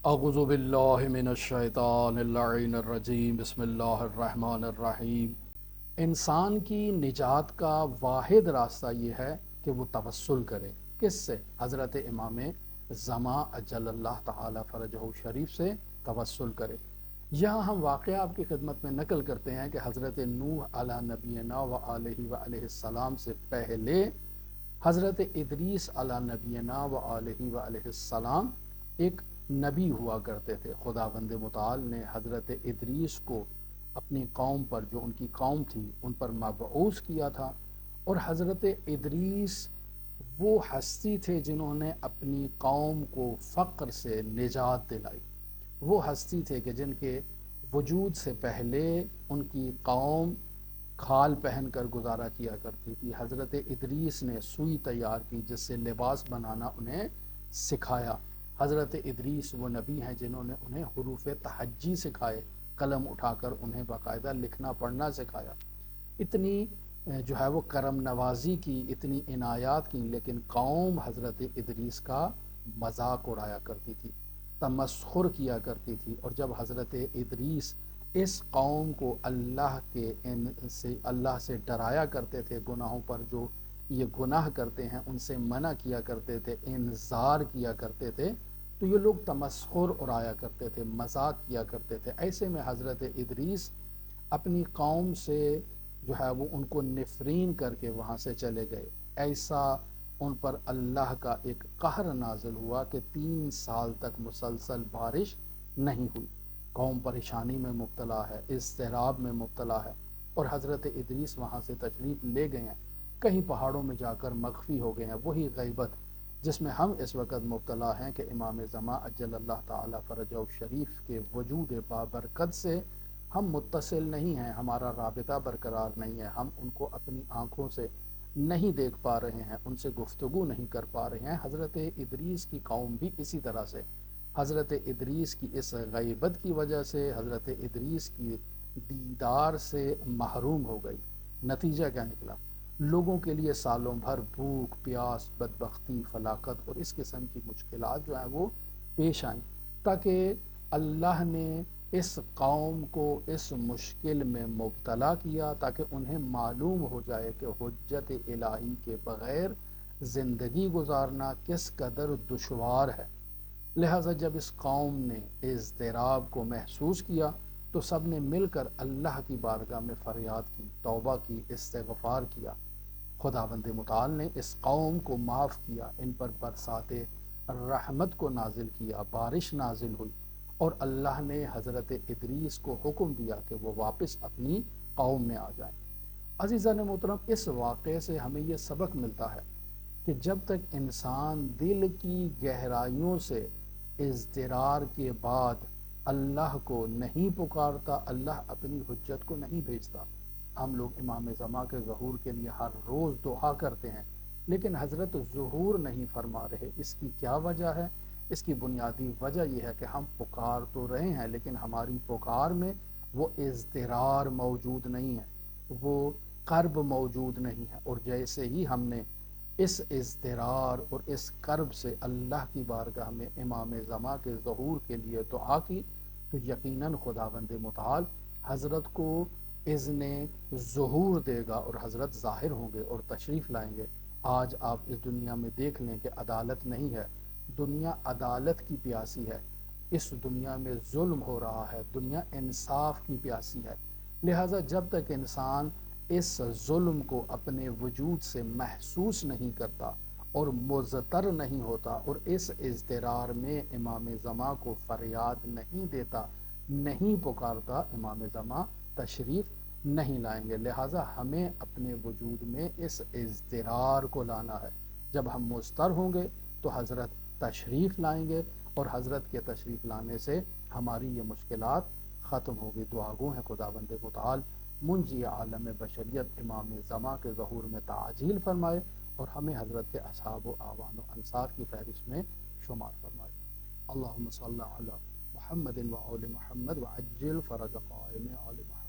اعوذ باللہ من الشیطان اللعین الرجیم بسم اللہ الرحمن الرحیم۔ انسان کی نجات کا واحد راستہ یہ ہے کہ وہ توسل کرے۔ کس سے؟ حضرت امام زمان اجل اللہ تعالی فرجہ شریف سے توسل کرے۔ یہاں ہم واقعہ آپ کی خدمت میں نقل کرتے ہیں کہ حضرت نوح علی نبینا و علیہ وآلہ السلام سے پہلے حضرت ادریس علی نبینا و علیہ وآلہ السلام ایک نبی ہوا کرتے تھے۔ خداوند متعال نے حضرت ادریس کو اپنی قوم پر، جو ان کی قوم تھی، ان پر مبعوث کیا تھا، اور حضرت ادریس وہ ہستی تھے جنہوں نے اپنی قوم کو فقر سے نجات دلائی۔ وہ ہستی تھے کہ جن کے وجود سے پہلے ان کی قوم کھال پہن کر گزارا کیا کرتی تھی۔ حضرت ادریس نے سوئی تیار کی جس سے لباس بنانا انہیں سکھایا۔ حضرت ادریس وہ نبی ہیں جنہوں نے انہیں حروف تہجی سکھائے، قلم اٹھا کر انہیں باقاعدہ لکھنا پڑھنا سکھایا۔ اتنی جو ہے وہ کرم نوازی کی، اتنی عنایات کی، لیکن قوم حضرت ادریس کا مذاق اڑایا کرتی تھی، تمسخر کیا کرتی تھی۔ اور جب حضرت ادریس اس قوم کو اللہ سے ڈرایا کرتے تھے، گناہوں پر جو یہ گناہ کرتے ہیں ان سے منع کیا کرتے تھے، انذار کیا کرتے تھے، تو یہ لوگ تمسخر اڑایا کرتے تھے، مذاق کیا کرتے تھے۔ ایسے میں حضرت ادریس اپنی قوم سے جو ہے وہ ان کو نفرین کر کے وہاں سے چلے گئے۔ ایسا ان پر اللہ کا ایک قہر نازل ہوا کہ 3 سال تک مسلسل بارش نہیں ہوئی۔ قوم پریشانی میں مبتلا ہے، اضطراب میں مبتلا ہے، اور حضرت ادریس وہاں سے تشریف لے گئے ہیں، کہیں پہاڑوں میں جا کر مخفی ہو گئے ہیں۔ وہی غیبت جس میں ہم اس وقت مبتلا ہیں کہ امام زمان اجل اللہ تعالی فرجہ شریف کے وجود بابرکت سے ہم متصل نہیں ہیں، ہمارا رابطہ برقرار نہیں ہے، ہم ان کو اپنی آنکھوں سے نہیں دیکھ پا رہے ہیں، ان سے گفتگو نہیں کر پا رہے ہیں۔ حضرت ادریس کی قوم بھی اسی طرح سے حضرت ادریس کی اس غیبت کی وجہ سے، حضرت ادریس کی دیدار سے محروم ہو گئی۔ نتیجہ کیا نکلا؟ لوگوں کے لیے سالوں بھر بھوک، پیاس، بدبختی، فلاکت اور اس قسم کی مشکلات جو ہیں وہ پیش آئیں، تاکہ اللہ نے اس قوم کو اس مشکل میں مبتلا کیا تاکہ انہیں معلوم ہو جائے کہ حجت الہی کے بغیر زندگی گزارنا کس قدر دشوار ہے۔ لہٰذا جب اس قوم نے اضطراب کو محسوس کیا تو سب نے مل کر اللہ کی بارگاہ میں فریاد کی، توبہ کی، استغفار کیا۔ خداوند متعال نے اس قوم کو معاف کیا، ان پر برسات رحمت کو نازل کیا، بارش نازل ہوئی، اور اللہ نے حضرت ادریس کو حکم دیا کہ وہ واپس اپنی قوم میں آ جائیں۔ عزیزان محترم، اس واقعے سے ہمیں یہ سبق ملتا ہے کہ جب تک انسان دل کی گہرائیوں سے اضطرار کے بعد اللہ کو نہیں پکارتا، اللہ اپنی حجت کو نہیں بھیجتا۔ ہم لوگ امام زمان کے ظہور کے لیے ہر روز دعا کرتے ہیں، لیکن حضرت ظہور نہیں فرما رہے۔ اس کی کیا وجہ ہے؟ اس کی بنیادی وجہ یہ ہے کہ ہم پکار تو رہے ہیں، لیکن ہماری پکار میں وہ اضطرار موجود نہیں ہے، وہ قرب موجود نہیں ہے۔ اور جیسے ہی ہم نے اس اضطرار اور اس کرب سے اللہ کی بارگاہ میں امام زمان کے ظہور کے لیے دعا کی تو یقیناً خداوند متعال حضرت کو اذن ظہور دے گا اور حضرت ظاہر ہوں گے اور تشریف لائیں گے۔ آج آپ اس دنیا میں دیکھ لیں کہ عدالت نہیں ہے، دنیا عدالت کی پیاسی ہے، اس دنیا میں ظلم ہو رہا ہے، دنیا انصاف کی پیاسی ہے۔ لہٰذا جب تک انسان اس ظلم کو اپنے وجود سے محسوس نہیں کرتا اور مضطر نہیں ہوتا اور اس اضطرار میں امام زمان کو فریاد نہیں دیتا، نہیں پکارتا، امام زمان تشریف نہیں لائیں گے۔ لہٰذا ہمیں اپنے وجود میں اس اضطرار کو لانا ہے۔ جب ہم مضطر ہوں گے تو حضرت تشریف لائیں گے، اور حضرت کے تشریف لانے سے ہماری یہ مشکلات ختم ہوگی۔ دعا گو ہیں خداوند متعال منجی عالم بشریت امام زمان کے ظہور میں تعجیل فرمائے اور ہمیں حضرت کے اصحاب و اعوان و انصار کی فہرست میں شمار فرمائے۔ اللہم صلی علی محمد و آل محمد وعجل فرج قائم آل محمد۔